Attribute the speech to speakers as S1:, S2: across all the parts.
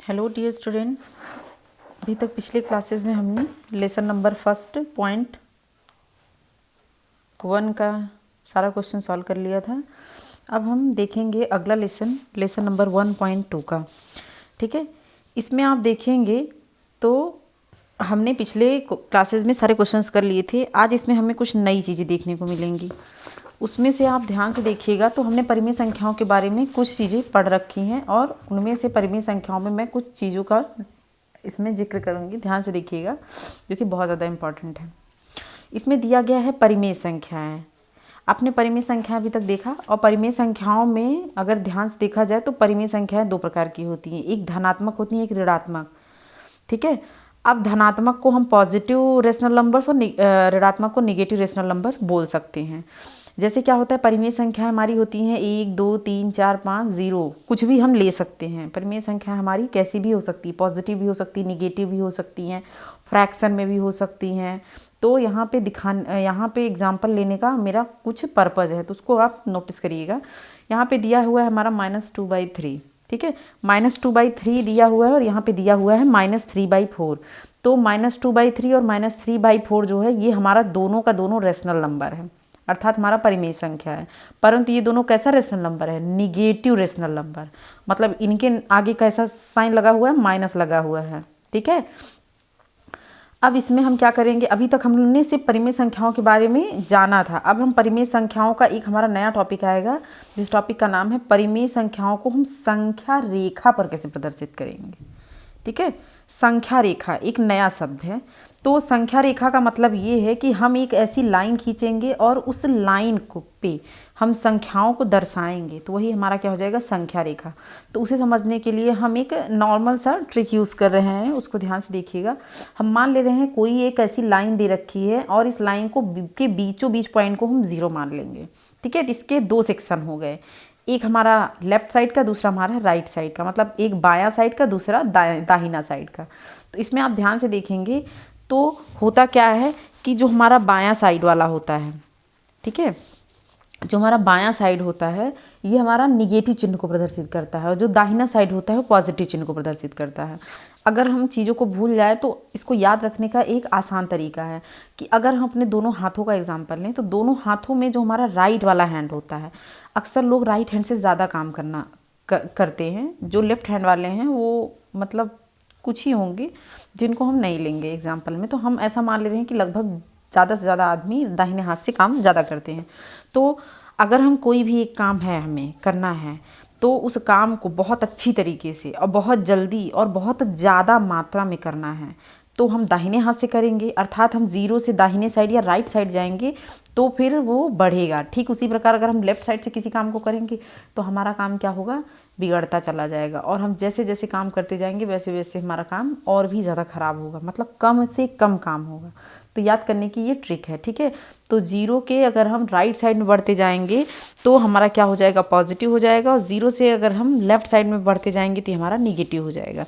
S1: Hello dear student, अभी तक पिछले क्लासेस में हमने लेसन नंबर फर्स्ट पॉइंट 1 का सारा क्वेश्चन सॉल्व कर लिया था। अब हम देखेंगे अगला लेसन नंबर 1.2 का। ठीक है, इसमें आप देखेंगे तो हमने पिछले क्लासेस में सारे क्वेश्चंस कर लिए थे। आज इसमें हमें कुछ नई चीज़ें देखने को मिलेंगी। उसमें से आप ध्यान से देखिएगा तो हमने परिमेय संख्याओं के बारे में कुछ चीज़ें पढ़ रखी हैं और उनमें से परिमेय संख्याओं में मैं कुछ चीज़ों का इसमें जिक्र करूँगी। ध्यान से देखिएगा जो कि बहुत ज़्यादा इम्पॉर्टेंट है। इसमें दिया गया है परिमेय संख्याएं। आपने परिमेय संख्या अभी तक देखा, और परिमेय संख्याओं में अगर ध्यान से देखा जाए तो परिमेय संख्याएं दो प्रकार की होती हैं, एक धनात्मक होती है, एक ऋणात्मक। ठीक है, अब धनात्मक को हम पॉजिटिव रेशनल नंबर्स और ऋणात्मक को निगेटिव रेशनल नंबर बोल सकते हैं। जैसे क्या होता है, परिमेय संख्याएं हमारी होती हैं 1 2 3 4 5 0, कुछ भी हम ले सकते हैं। परिमेय संख्या हमारी कैसी भी हो सकती है, पॉजिटिव भी हो सकती है, निगेटिव भी हो सकती हैं, फ्रैक्शन में भी हो सकती हैं। तो यहाँ पे एग्जाम्पल लेने का मेरा कुछ पर्पज़ है, तो उसको आप नोटिस करिएगा। यहाँ पे दिया हुआ है हमारा -2/3। ठीक है, -2/3 दिया हुआ है और यहाँ पे दिया हुआ है -3/4। तो -2/3 और -3/4 जो है ये हमारा दोनों का दोनों रेशनल नंबर है, अर्थात हमारा परिमेय संख्या है। परंतु ये दोनों कैसा रेशनल नंबर है, निगेटिव रेशनल नंबर। मतलब इनके आगे कैसा साइन लगा हुआ है, माइनस लगा हुआ है। ठीक है, अब इसमें हम क्या करेंगे, अभी तक हमने सिर्फ परिमेय संख्याओं के बारे में जाना था। अब हम परिमेय संख्याओं का एक हमारा नया टॉपिक आएगा, जिस टॉपिक का नाम है परिमेय संख्याओं को हम संख्या रेखा पर कैसे प्रदर्शित करेंगे। ठीक है, संख्या रेखा एक नया शब्द है। तो संख्या रेखा का मतलब ये है कि हम एक ऐसी लाइन खींचेंगे और उस लाइन को पे हम संख्याओं को दर्शाएंगे, तो वही हमारा क्या हो जाएगा, संख्या रेखा। तो उसे समझने के लिए हम एक नॉर्मल सा ट्रिक यूज़ कर रहे हैं, उसको ध्यान से देखिएगा। हम मान ले रहे हैं कोई एक ऐसी लाइन दे रखी है और इस लाइन को के बीचों बीच पॉइंट को हम 0 मान लेंगे। ठीक है, इसके दो सेक्शन हो गए, एक हमारा लेफ्ट साइड का, दूसरा हमारा राइट साइड का, मतलब एक बायां साइड का, दूसरा दाहिना साइड का। तो इसमें आप ध्यान से देखेंगे तो होता क्या है कि जो हमारा बायां साइड वाला होता है, ठीक है, जो हमारा बायां साइड होता है ये हमारा निगेटिव चिन्ह को प्रदर्शित करता है और जो दाहिना साइड होता है वो पॉजिटिव चिन्ह को प्रदर्शित करता है। अगर हम चीज़ों को भूल जाए तो इसको याद रखने का एक आसान तरीका है कि अगर हम अपने दोनों हाथों का एग्जांपल लें तो दोनों हाथों में जो हमारा राइट वाला हैंड होता है, अक्सर लोग राइट हैंड से ज़्यादा काम करते हैं। जो लेफ्ट हैंड वाले हैं वो मतलब कुछ ही होंगे जिनको हम नहीं लेंगे एग्जाम्पल में। तो हम ऐसा मान ले रहे हैं कि लगभग ज़्यादा से ज़्यादा आदमी दाहिने हाथ से काम ज़्यादा करते हैं। तो अगर हम कोई भी एक काम है हमें करना है तो उस काम को बहुत अच्छी तरीके से और बहुत जल्दी और बहुत ज़्यादा मात्रा में करना है तो हम दाहिने हाथ से करेंगे, अर्थात हम 0 से दाहिने साइड या राइट साइड जाएंगे तो फिर वो बढ़ेगा। ठीक उसी प्रकार अगर हम लेफ़्ट साइड से किसी काम को करेंगे तो हमारा काम क्या होगा, बिगड़ता चला जाएगा। और हम जैसे जैसे काम करते जाएंगे वैसे वैसे हमारा काम और भी ज़्यादा ख़राब होगा, मतलब कम से कम काम होगा। तो याद करने की ये ट्रिक है। ठीक है, तो 0 के अगर हम राइट साइड में बढ़ते जाएंगे तो हमारा क्या हो जाएगा, पॉजिटिव हो जाएगा, और 0 से अगर हम लेफ़्ट साइड में बढ़ते जाएंगे तो हमारा निगेटिव हो जाएगा।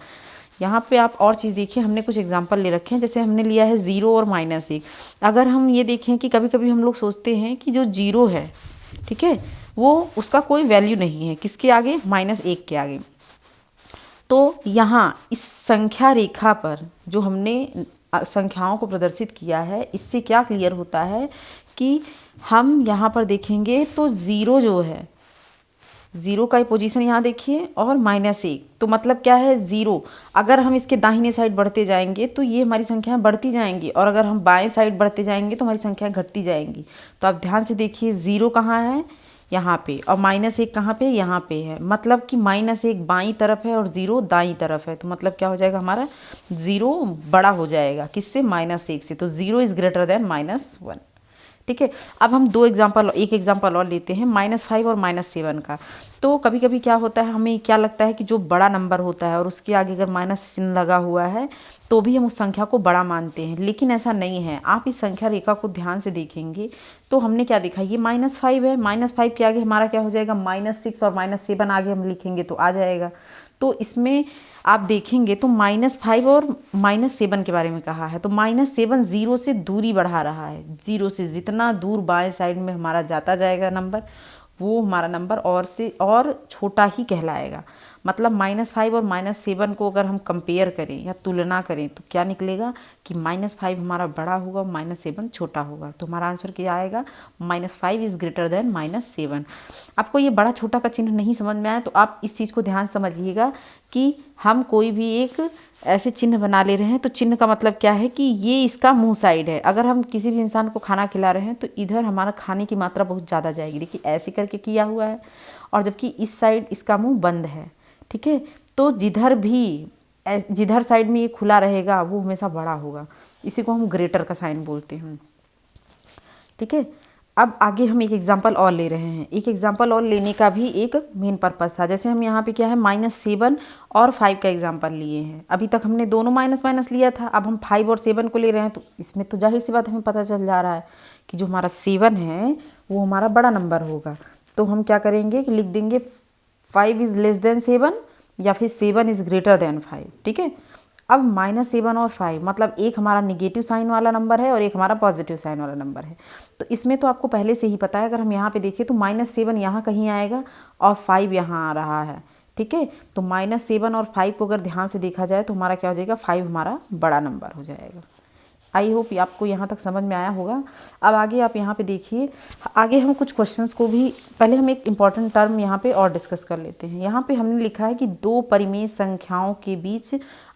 S1: यहाँ पे आप और चीज़ देखिए, हमने कुछ एग्जांपल ले रखे हैं। जैसे हमने लिया है 0 और -1। अगर हम ये देखें कि कभी कभी हम लोग सोचते हैं कि जो 0 है, ठीक है, वो उसका कोई वैल्यू नहीं है, किसके आगे, -1 के आगे। तो यहाँ इस संख्या रेखा पर जो हमने संख्याओं को प्रदर्शित किया है, इससे क्या क्लियर होता है कि हम यहाँ पर देखेंगे तो 0 जो है, 0 का पोजीशन यहाँ देखिए, और -1, तो मतलब क्या है, 0। अगर हम इसके दाहिने साइड बढ़ते जाएंगे तो ये हमारी संख्याएं बढ़ती जाएंगी, और अगर हम बाएं साइड बढ़ते जाएंगे तो हमारी संख्याएं घटती जाएंगी। तो आप ध्यान से देखिए, 0 कहाँ है, यहाँ पे, और -1 कहाँ पे, यहाँ पे है। मतलब कि -1 बाईं तरफ है और 0 दाईं तरफ है। तो मतलब क्या हो जाएगा, हमारा 0 बड़ा हो जाएगा किससे, -1 से। तो 0 इज़ ग्रेटर देन -1। ठीक है, अब हम एक एग्जाम्पल और लेते हैं, -5 और -7 का। तो कभी कभी क्या होता है, हमें क्या लगता है कि जो बड़ा नंबर होता है और उसके आगे अगर माइनस चिन्ह लगा हुआ है तो भी हम उस संख्या को बड़ा मानते हैं, लेकिन ऐसा नहीं है। आप इस संख्या रेखा को ध्यान से देखेंगे तो हमने क्या देखा, ये -5 है, -5 के आगे हमारा क्या हो जाएगा, -6, और -7 आगे हम लिखेंगे तो आ जाएगा। तो इसमें आप देखेंगे तो -5 और -7 के बारे में कहा है। तो -7 0 से दूरी बढ़ा रहा है, 0 से जितना दूर बाएं साइड में हमारा जाता जाएगा नंबर, वो हमारा नंबर और से और छोटा ही कहलाएगा। मतलब -5 और -7 को अगर हम कंपेयर करें या तुलना करें तो क्या निकलेगा कि -5 हमारा बड़ा होगा, -7 छोटा होगा। तो हमारा आंसर क्या आएगा, -5 इज़ ग्रेटर देन -7। आपको ये बड़ा छोटा का चिन्ह नहीं समझ में आया तो आप इस चीज़ को ध्यान समझिएगा कि हम कोई भी एक ऐसे चिन्ह बना ले रहे हैं तो चिन्ह का मतलब क्या है कि ये इसका मुंह साइड है। अगर हम किसी भी इंसान को खाना खिला रहे हैं तो इधर हमारा खाने की मात्रा बहुत ज़्यादा जाएगी। देखिए ऐसे करके किया हुआ है और जबकि इस साइड इसका मुंह बंद है, ठीक है। तो जिधर साइड में ये खुला रहेगा वो हमेशा बड़ा होगा। इसी को हम ग्रेटर का साइन बोलते हैं, ठीक है। अब आगे हम एक एग्जांपल और ले रहे हैं। एक एग्जांपल और लेने का भी एक मेन पर्पस था। जैसे हम यहाँ पे क्या है -7 और 5 का एग्जांपल लिए हैं। अभी तक हमने दोनों माइनस माइनस लिया था, अब हम 5 और 7 को ले रहे हैं। तो इसमें तो जाहिर सी बात हमें पता चल जा रहा है कि जो हमारा 7 है वो हमारा बड़ा नंबर होगा। तो हम क्या करेंगे कि लिख देंगे 5 इज़ लेस देन 7 या फिर 7 इज़ ग्रेटर देन 5, ठीक है। अब -7 और 5 मतलब एक हमारा निगेटिव साइन वाला नंबर है और एक हमारा पॉजिटिव साइन वाला नंबर है। तो इसमें तो आपको पहले से ही पता है। अगर हम यहाँ पे देखें तो -7 यहाँ कहीं आएगा और 5 यहाँ आ रहा है, ठीक है। तो -7 और 5 को अगर ध्यान से देखा जाए तो हमारा क्या हो जाएगा, 5 हमारा बड़ा नंबर हो जाएगा। आई होप आपको यहाँ तक समझ में आया होगा। अब आगे आप यहाँ पे देखिए, आगे हम कुछ क्वेश्चंस को भी, पहले हम एक इम्पॉर्टेंट टर्म यहाँ पे और डिस्कस कर लेते हैं। यहाँ पे हमने लिखा है कि दो परिमेय संख्याओं के बीच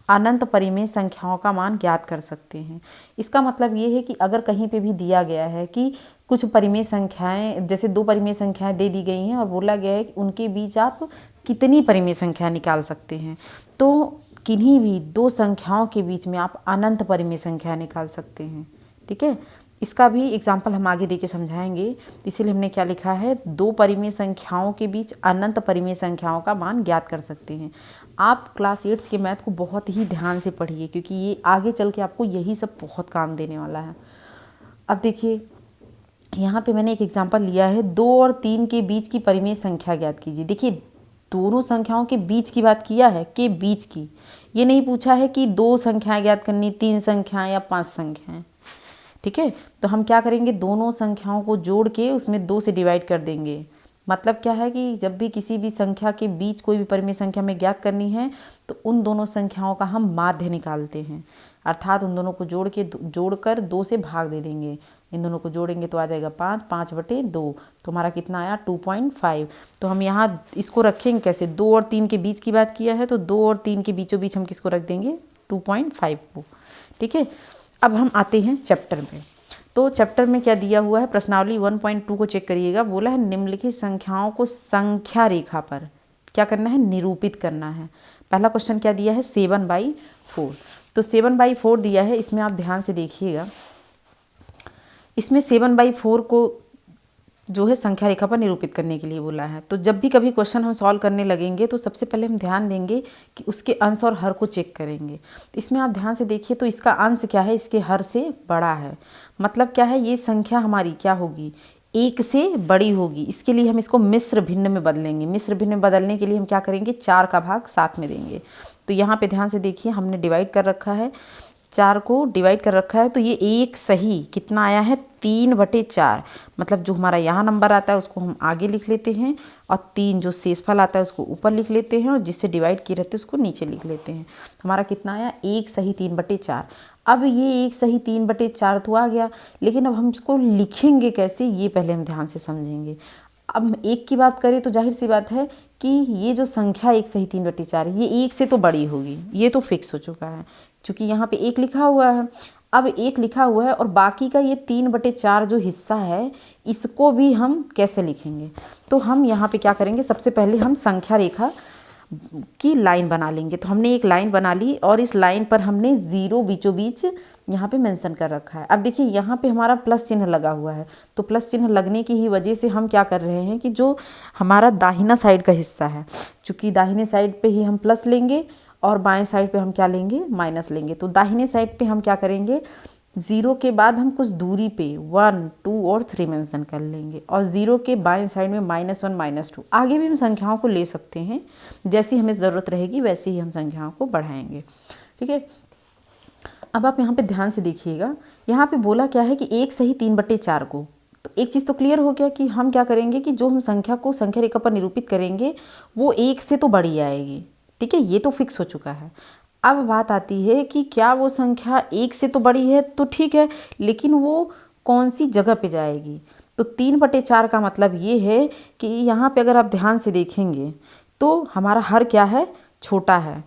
S1: अनंत परिमेय संख्याओं का मान ज्ञात कर सकते हैं। इसका मतलब ये है कि अगर कहीं पे भी दिया गया है कि कुछ परिमेय संख्याएं, जैसे दो परिमेय संख्याएं दे दी गई हैं और बोला गया है कि उनके बीच आप कितनी परिमेय संख्या निकाल सकते हैं, तो किन्हीं भी दो संख्याओं के बीच में आप अनंत परिमेय संख्या निकाल सकते हैं, ठीक है। इसका भी एग्जाम्पल हम आगे देके समझाएंगे। इसीलिए हमने क्या लिखा है, दो परिमेय संख्याओं के बीच अनंत परिमेय संख्याओं का मान ज्ञात कर सकते हैं। आप क्लास 8th के मैथ को बहुत ही ध्यान से पढ़िए क्योंकि ये आगे चल के आपको यही सब बहुत काम देने वाला है। अब देखिए यहाँ पे मैंने एक एग्जाम्पल लिया है, 2 और 3 के बीच की परिमेय संख्या ज्ञात कीजिए। देखिए दोनों संख्याओं के बीच की बात किया है, के बीच की, ये नहीं पूछा है कि 2 संख्याएं ज्ञात करनी, 3 संख्याएं या 5 संख्याएं, ठीक है। तो हम क्या करेंगे, दोनों संख्याओं को जोड़ के उसमें 2 से डिवाइड कर देंगे। मतलब क्या है कि जब भी किसी भी संख्या के बीच कोई भी परिमेय संख्या में ज्ञात करनी है तो उन दोनों संख्याओं का हम माध्य निकालते हैं, अर्थात उन दोनों को जोड़कर 2 से भाग दे देंगे। इन दोनों को जोड़ेंगे तो आ जाएगा 5/2। तो हमारा कितना आया, 2.5। तो हम यहाँ इसको रखेंगे कैसे, 2 और 3 के बीच की बात किया है तो 2 और 3 के बीचों बीच हम किसको रख देंगे, 2.5 को, ठीक है। अब हम आते हैं चैप्टर में। तो चैप्टर में क्या दिया हुआ है, प्रश्नावली 1.2 को चेक करिएगा। बोला है निम्नलिखित संख्याओं को संख्या रेखा पर क्या करना है, निरूपित करना है। पहला क्वेश्चन क्या दिया है, 7/4। तो 7/4 दिया है। इसमें आप ध्यान से देखिएगा, इसमें 7/4 को जो है संख्या रेखा पर निरूपित करने के लिए बोला है। तो जब भी कभी क्वेश्चन हम सॉल्व करने लगेंगे तो सबसे पहले हम ध्यान देंगे कि उसके अंश और हर को चेक करेंगे। तो इसमें आप ध्यान से देखिए, तो इसका अंश क्या है, इसके हर से बड़ा है। मतलब क्या है, ये संख्या हमारी क्या होगी, 1 से बड़ी होगी। इसके लिए हम इसको मिश्र भिन्न में बदलेंगे। मिश्र भिन्न में बदलने के लिए हम क्या करेंगे, 4 का भाग 7 में देंगे। तो यहाँ पे ध्यान से देखिए, हमने डिवाइड कर रखा है, 4 को डिवाइड कर रखा है। तो ये एक सही कितना आया है, 3/4। मतलब जो हमारा यहाँ नंबर आता है उसको हम आगे लिख लेते हैं और 3 जो शेषफल आता है उसको ऊपर लिख लेते हैं और जिससे डिवाइड किए रहते हैं उसको नीचे लिख लेते हैं। हमारा कितना आया, एक सही 3/4। अब ये एक सही 3/4 तो आ गया, लेकिन अब हम इसको लिखेंगे कैसे, ये पहले हम ध्यान से समझेंगे। अब एक की बात करें तो जाहिर सी बात है कि ये जो संख्या एक सही 3/4 है ये 1 से तो बड़ी होगी, ये तो फिक्स हो चुका है क्योंकि यहाँ पे 1 लिखा हुआ है। अब 1 लिखा हुआ है और बाकी का ये 3/4 जो हिस्सा है इसको भी हम कैसे लिखेंगे। तो हम यहाँ पे क्या करेंगे, सबसे पहले हम संख्या रेखा की लाइन बना लेंगे। तो हमने एक लाइन बना ली और इस लाइन पर हमने 0 बीचों बीच यहाँ पे मेंशन कर रखा है। अब देखिए यहाँ पे हमारा प्लस चिन्ह लगा हुआ है, तो प्लस चिन्ह लगने की ही वजह से हम क्या कर रहे हैं कि जो हमारा दाहिना साइड का हिस्सा है, चूँकि दाहिने साइड पे ही हम प्लस लेंगे और बाएं साइड पे हम क्या लेंगे, माइनस लेंगे। तो दाहिने साइड पे हम क्या करेंगे, 0 के बाद हम कुछ दूरी पे 1, 2 और 3 मेंशन कर लेंगे और 0 के बाएं साइड में -1, -2। आगे भी हम संख्याओं को ले सकते हैं, जैसी हमें ज़रूरत रहेगी वैसे ही हम संख्याओं को बढ़ाएंगे, ठीक है। अब आप यहाँ पे ध्यान से देखिएगा, यहाँ पे बोला क्या है कि 1 सही 3/4 को, तो एक चीज़ तो क्लियर हो गया कि हम क्या करेंगे कि जो हम संख्या को संख्या रेखा पर निरूपित करेंगे वो 1 से तो बड़ी आएगी, ठीक है, ये तो फिक्स हो चुका है। अब बात आती है कि क्या वो संख्या 1 से तो बड़ी है तो ठीक है, लेकिन वो कौन सी जगह पे जाएगी। तो 3/4 का मतलब ये है कि यहाँ पे अगर आप ध्यान से देखेंगे तो हमारा हर क्या है, छोटा है,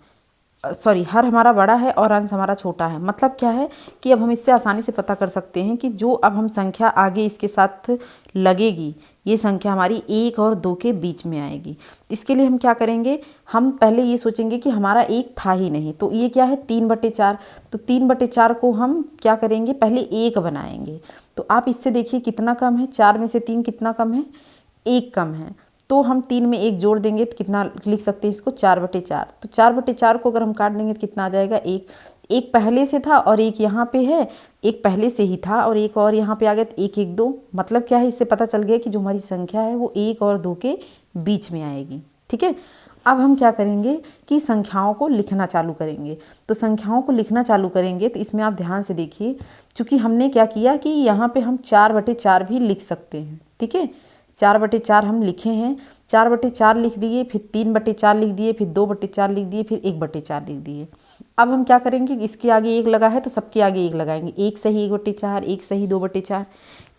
S1: सॉरी हर हमारा बड़ा है और अंश हमारा छोटा है। मतलब क्या है कि अब हम इससे आसानी से पता कर सकते हैं कि जो अब हम संख्या आगे इसके साथ लगेगी ये संख्या हमारी 1 और 2 के बीच में आएगी। इसके लिए हम क्या करेंगे, हम पहले ये सोचेंगे कि हमारा 1 था ही नहीं, तो ये क्या है 3/4। तो 3/4 को हम क्या करेंगे, पहले 1 बनाएंगे। तो आप इससे देखिए कितना कम है, 4 में से 3 कितना कम है, 1 कम है। तो हम 3 में 1 जोड़ देंगे तो कितना लिख सकते हैं इसको, 4/4। तो 4/4 को अगर हम काट देंगे तो कितना आ जाएगा, 1। एक पहले से था और एक यहाँ पे है, एक पहले से ही था और एक और यहाँ पे आ गया, तो 1 1 2। मतलब क्या है, इससे पता चल गया कि जो हमारी संख्या है वो 1 और 2 के बीच में आएगी, ठीक है। अब हम क्या करेंगे कि संख्याओं को लिखना चालू करेंगे। तो संख्याओं को लिखना चालू करेंगे तो इसमें आप ध्यान से देखिए, चूँकि हमने क्या किया कि यहाँ पे हम 4/4 भी लिख सकते हैं, ठीक है। 4/4 हम लिखे हैं, 4/4 लिख दिए, फिर 3/4 लिख दिए, फिर 2/4 लिख दिए, फिर 1/4 लिख दिए। अब हम क्या करेंगे, इसके आगे 1 लगा है तो सबके आगे 1 लगाएंगे। 1 सही 1/4, 1 सही 2/4,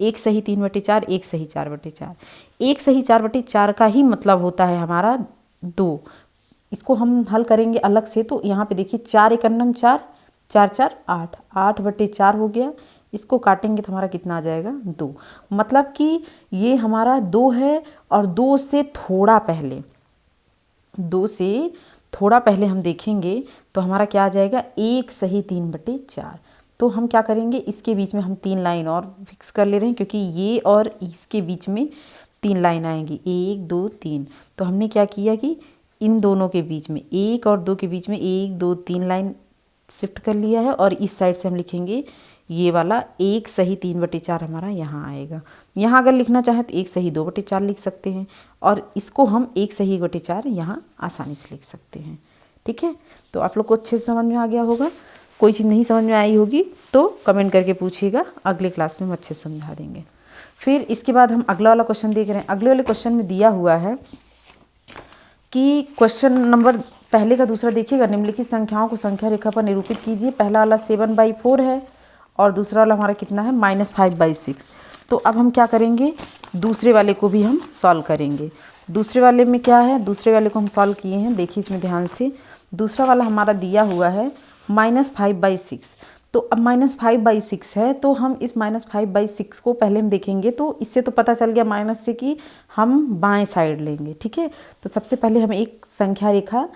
S1: 1 सही 3/4, 1 सही 4/4। 1 सही 4/4 का ही मतलब होता है हमारा 2। इसको हम हल करेंगे अलग से, तो यहाँ पे देखिए 4 एकन्नम 4, 4 4 8, 8/4 हो गया। इसको काटेंगे तो हमारा कितना आ जाएगा, 2। मतलब कि ये हमारा 2 है और 2 से थोड़ा पहले, 2 से थोड़ा पहले हम देखेंगे तो हमारा क्या आ जाएगा, 1 सही 3/4। तो हम क्या करेंगे, इसके बीच में हम 3 लाइन और फिक्स कर ले रहे हैं, क्योंकि ये और इसके बीच में 3 लाइन आएंगी, 1 2 3। तो हमने क्या किया कि इन दोनों के बीच में 1 और 2 के बीच में 1 2 3 लाइन शिफ्ट कर लिया है। और इस साइड से हम लिखेंगे ये वाला 1 सही 3/4 हमारा यहाँ आएगा। यहाँ अगर लिखना चाहें तो 1 सही 2/4 लिख सकते हैं, और इसको हम 1 सही 1/4 यहाँ आसानी से लिख सकते हैं, ठीक है। तो आप लोग को अच्छे से समझ में आ गया होगा। कोई चीज़ नहीं समझ में आई होगी तो कमेंट करके पूछिएगा, अगले क्लास में हम अच्छे से समझा देंगे। फिर इसके बाद हम अगला वाला क्वेश्चन देख रहे हैं। अगले वाले क्वेश्चन में दिया हुआ है कि क्वेश्चन नंबर पहले का दूसरा देखिएगा, निम्नलिखित संख्याओं को संख्या रेखा पर निरूपित कीजिए। पहला वाला 7/4 है और दूसरा वाला हमारा कितना है, -5/6। तो अब हम क्या करेंगे, दूसरे वाले को भी हम सॉल्व करेंगे। दूसरे वाले में क्या है, दूसरे वाले को हम सॉल्व किए हैं, देखिए इसमें ध्यान से। दूसरा वाला हमारा दिया हुआ है -5/6। तो अब -5/6 है, तो हम इस -5/6 को पहले हम देखेंगे। तो इससे तो पता चल गया माइनस से कि हम बाएं साइड लेंगे, ठीक है। तो सबसे पहले हम एक संख्या रेखा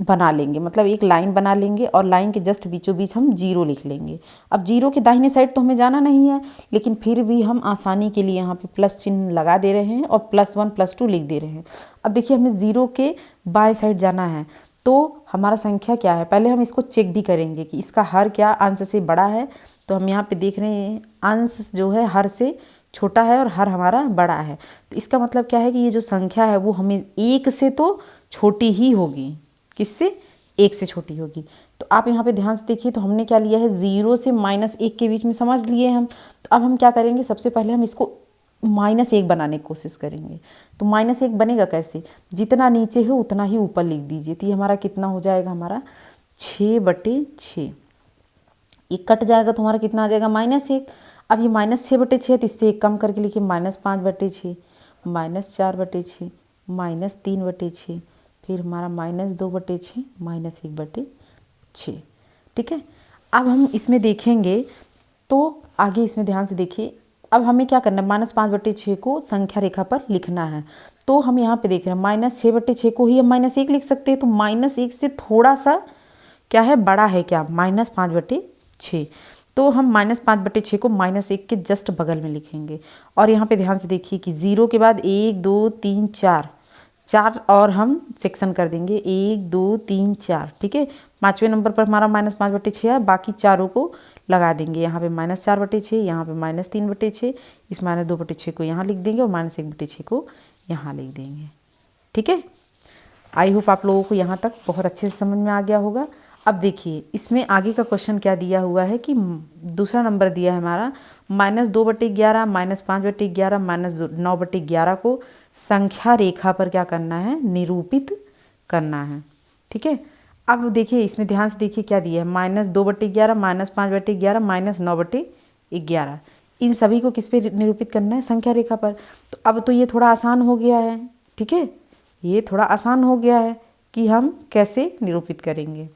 S1: बना लेंगे, मतलब एक लाइन बना लेंगे और लाइन के जस्ट बीचों बीच हम 0 लिख लेंगे। अब 0 के दाहिने साइड तो हमें जाना नहीं है, लेकिन फिर भी हम आसानी के लिए यहाँ पे प्लस चिन्ह लगा दे रहे हैं और +1 +2 लिख दे रहे हैं। अब देखिए हमें 0 के बाएं साइड जाना है, तो हमारा संख्या क्या है, पहले हम इसको चेक भी करेंगे कि इसका हर क्या अंश से बड़ा है। तो हम यहाँ पे देख रहे हैं अंश जो है हर से छोटा है और हर हमारा बड़ा है। तो इसका मतलब क्या है कि ये जो संख्या है वो हमें 1 से तो छोटी ही होगी। किससे, 1 से छोटी होगी। तो आप यहाँ पे ध्यान से देखिए, तो हमने क्या लिया है, 0 से -1 के बीच में समझ लिए हम। तो अब हम क्या करेंगे, सबसे पहले हम इसको -1 बनाने की कोशिश करेंगे। तो -1 बनेगा कैसे, जितना नीचे हो उतना ही ऊपर लिख दीजिए। तो ये हमारा कितना हो जाएगा, हमारा 6/6। ये कट जाएगा तो हमारा कितना आ जाएगा, -1। अब ये -6/6 है तो इससे 1 कम करके लिखिए, -5/6, -4/6, -3/6, फिर हमारा -2/6, -1/6, ठीक है। अब हम इसमें देखेंगे तो आगे इसमें ध्यान से देखिए। अब हमें क्या करना है, -5/6 को संख्या रेखा पर लिखना है। तो हम यहाँ पे देख रहे हैं -6/6 को ही हम -1 लिख सकते हैं। तो -1 से थोड़ा सा क्या है, बड़ा है क्या, -5/6। तो हम -5/6 को -1 के जस्ट बगल में लिखेंगे। और यहाँ पे ध्यान से देखिए कि 0 के बाद 1 2 3 4 और हम सेक्शन कर देंगे, 1 2 3 4, ठीक है। 5वें नंबर पर हमारा -5/6 है, बाकी चारों को लगा देंगे। यहाँ पे -4/6, यहाँ पे -3/6, इस -2/6 को यहाँ लिख देंगे और -1/6 को यहाँ लिख देंगे, ठीक है। आई होप आप लोगों को यहाँ तक बहुत अच्छे से समझ में आ गया होगा। अब देखिए इसमें आगे का क्वेश्चन क्या दिया हुआ है कि दूसरा नंबर दिया है हमारा -2/11, -5/11, -9/11 को संख्या रेखा पर क्या करना है, निरूपित करना है। ठीक है, अब देखिए इसमें ध्यान से देखिए क्या दिया है, -2/11, -5/11, -9/11, इन सभी को किस पे निरूपित करना है, संख्या रेखा पर। तो अब तो ये थोड़ा आसान हो गया है। ठीक है, ये थोड़ा आसान हो गया है कि हम कैसे निरूपित करेंगे।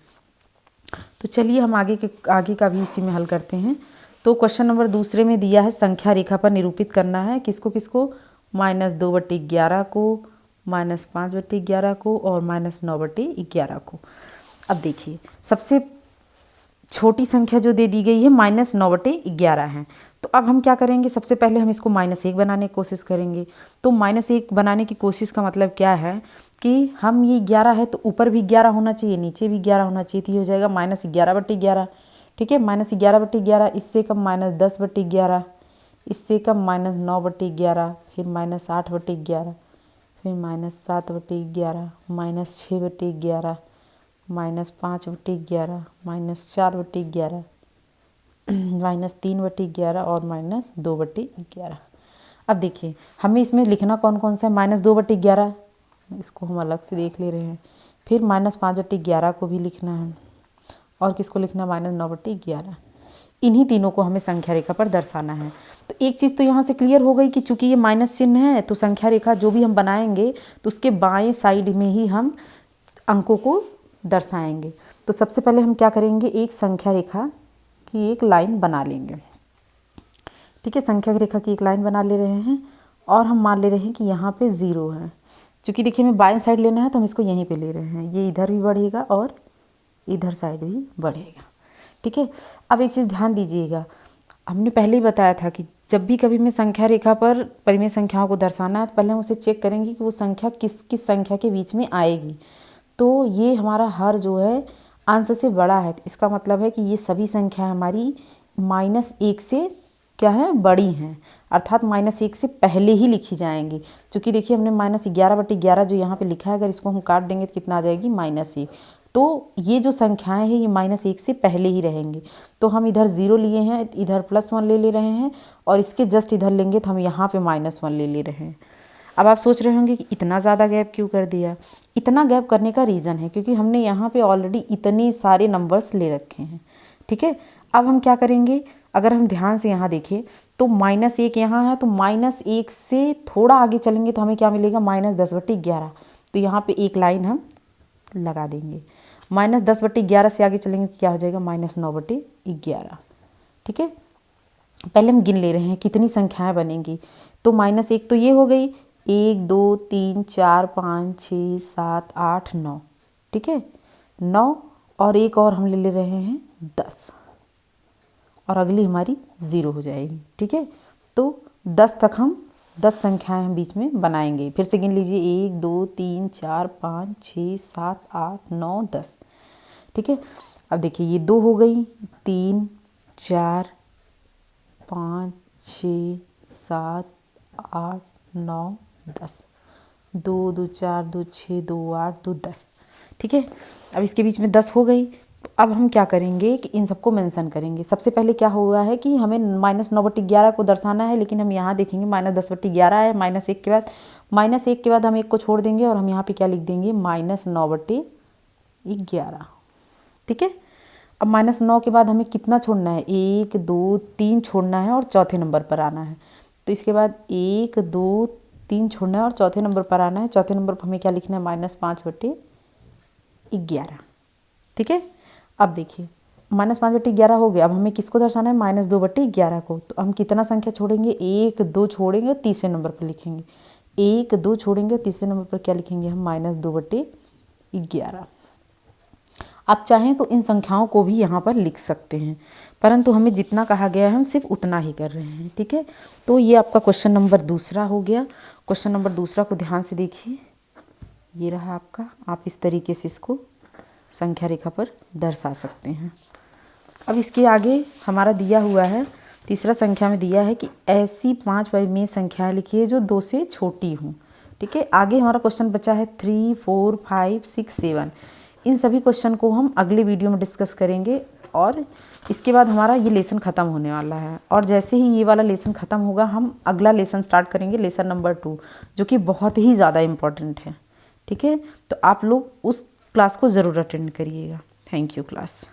S1: तो चलिए हम आगे का भी इसी में हल करते हैं। तो क्वेश्चन नंबर दूसरे में दिया है संख्या रेखा पर निरूपित करना है किसको किसको, -2/11 को, -5/11 को और -9/11 को। अब देखिए सबसे छोटी संख्या जो दे दी गई है -9/11 है। तो अब हम क्या करेंगे, सबसे पहले हम इसको -1 बनाने की कोशिश करेंगे। तो -1 बनाने की कोशिश का मतलब क्या है कि हम ये 11 है तो ऊपर भी 11 होना चाहिए, नीचे भी 11 होना चाहिए। तो ये हो जाएगा -11/11। ठीक है, -11/11, इससे कम -10/11, इससे कम -9/11, फिर -8/11, फिर -7/11, -6/11, -5/11, -4/11, -3/11 और -2/11। अब देखिए हमें इसमें लिखना कौन कौन सा है, -2/11 इसको हम अलग से देख ले रहे हैं, फिर -5/11 को भी लिखना है और किसको लिखना है, -9/11। इन्हीं तीनों को हमें संख्या रेखा पर दर्शाना है। तो एक चीज़ तो यहाँ से क्लियर हो गई कि चूंकि ये माइनस चिन्ह है तो संख्या रेखा जो भी हम बनाएंगे तो उसके बाएं साइड में ही हम अंकों को दर्शाएंगे। तो सबसे पहले हम क्या करेंगे, एक संख्या रेखा की एक लाइन बना लेंगे। ठीक है, संख्या रेखा की एक लाइन बना ले रहे हैं और हम मान ले रहे हैं कि यहाँ पे 0 है। चूँकि देखिए हमें बाएं साइड लेना है तो हम इसको यहीं पे ले रहे हैं, ये इधर भी बढ़ेगा और इधर साइड भी बढ़ेगा। ठीक है, अब एक चीज़ ध्यान दीजिएगा, हमने पहले ही बताया था कि जब भी कभी हमें संख्या रेखा पर परिमेय संख्याओं को दर्शाना है तो पहले हम उसे चेक करेंगे कि वो संख्या किस किस संख्या के बीच में आएगी। तो ये हमारा हर जो है अंश से बड़ा है, तो इसका मतलब है कि ये सभी संख्याएं हमारी -1 से क्या है, बड़ी हैं, अर्थात -1 से पहले ही लिखी जाएंगी। क्योंकि देखिए हमने -11/11 जो यहाँ पे लिखा है, अगर इसको हम काट देंगे तो कितना आ जाएगी, -1। तो ये जो संख्याएं हैं ये -1 से पहले ही रहेंगी। तो हम इधर 0 लिए हैं, इधर +1 ले रहे हैं और इसके जस्ट इधर लेंगे तो हम यहाँ पे -1 ले रहे हैं। अब आप सोच रहे होंगे कि इतना ज़्यादा गैप क्यों कर दिया। इतना गैप करने का रीज़न है क्योंकि हमने यहाँ पे ऑलरेडी इतने सारे नंबर्स ले रखे हैं। ठीक है, अब हम क्या करेंगे, अगर हम ध्यान से यहाँ देखें तो -1 यहाँ है, तो -1 से थोड़ा आगे चलेंगे तो हमें क्या मिलेगा, -10/11। तो यहाँ पे एक लाइन हम लगा देंगे। -10/11 से आगे चलेंगे तो क्या हो जाएगा, -9/11। ठीक है, पहले हम गिन ले रहे हैं कितनी संख्याएं बनेंगी। तो -1 तो ये हो गई, 1 2 3 4 5 6 7 8 9। ठीक है, 9 और एक और हम ले रहे हैं 10 और अगली हमारी 0 हो जाएगी। ठीक है, तो 10 तक हम 10 संख्याएं हम बीच में बनाएंगे। फिर से गिन लीजिए, 1 2 3 4 5 6 7 8 9 10। ठीक है, अब देखिए ये 2 हो गई, 3 4 5 6 7 8 9 10, 2 2 4 2 6 2 8 2 10। ठीक है, अब इसके बीच में 10 हो गई। अब हम क्या करेंगे कि इन सबको मेंशन करेंगे। सबसे पहले क्या हुआ है कि हमें -9/11 को दर्शाना है, लेकिन हम यहाँ देखेंगे -10/11 है। -1 के बाद हम 1 को छोड़ देंगे और हम यहाँ पे क्या लिख देंगे, -9/11। ठीक है, अब -9 के बाद हमें कितना छोड़ना है, 1 2 3 छोड़ना है और चौथे नंबर पर आना है। तो इसके बाद 1 2 3 छोड़ना है और चौथे नंबर पर आना है। चौथे नंबर पर हमें क्या लिखना है, -5/11। ठीक है, अब देखिए -5/11 हो गया। अब हमें किसको दर्शाना है, -2/11 को। तो हम कितना संख्या छोड़ेंगे, 1 2 छोड़ेंगे और तीसरे नंबर पर लिखेंगे। 1 2 छोड़ेंगे और तीसरे नंबर पर क्या लिखेंगे हम, -2/11। आप चाहें तो इन संख्याओं को भी यहाँ पर लिख सकते हैं, परंतु हमें जितना कहा गया है हम सिर्फ उतना ही कर रहे हैं। ठीक है, तो ये आपका क्वेश्चन नंबर दूसरा हो गया। क्वेश्चन नंबर दूसरा को ध्यान से देखिए, ये रहा आपका। आप इस तरीके से इसको संख्या रेखा पर दर्शा सकते हैं। अब इसके आगे हमारा दिया हुआ है, तीसरा संख्या में दिया है कि ऐसी 5 परिमेय संख्याएं लिखिए जो 2 से छोटी हों। ठीक है, आगे हमारा क्वेश्चन बचा है 3 4 5 6 7। इन सभी क्वेश्चन को हम अगले वीडियो में डिस्कस करेंगे और इसके बाद हमारा ये लेसन ख़त्म होने वाला है। और जैसे ही ये वाला लेसन ख़त्म होगा हम अगला लेसन स्टार्ट करेंगे, लेसन नंबर 2, जो कि बहुत ही ज़्यादा इम्पॉर्टेंट है। ठीक है, तो आप लोग उस क्लास को ज़रूर अटेंड करिएगा। Thank you class.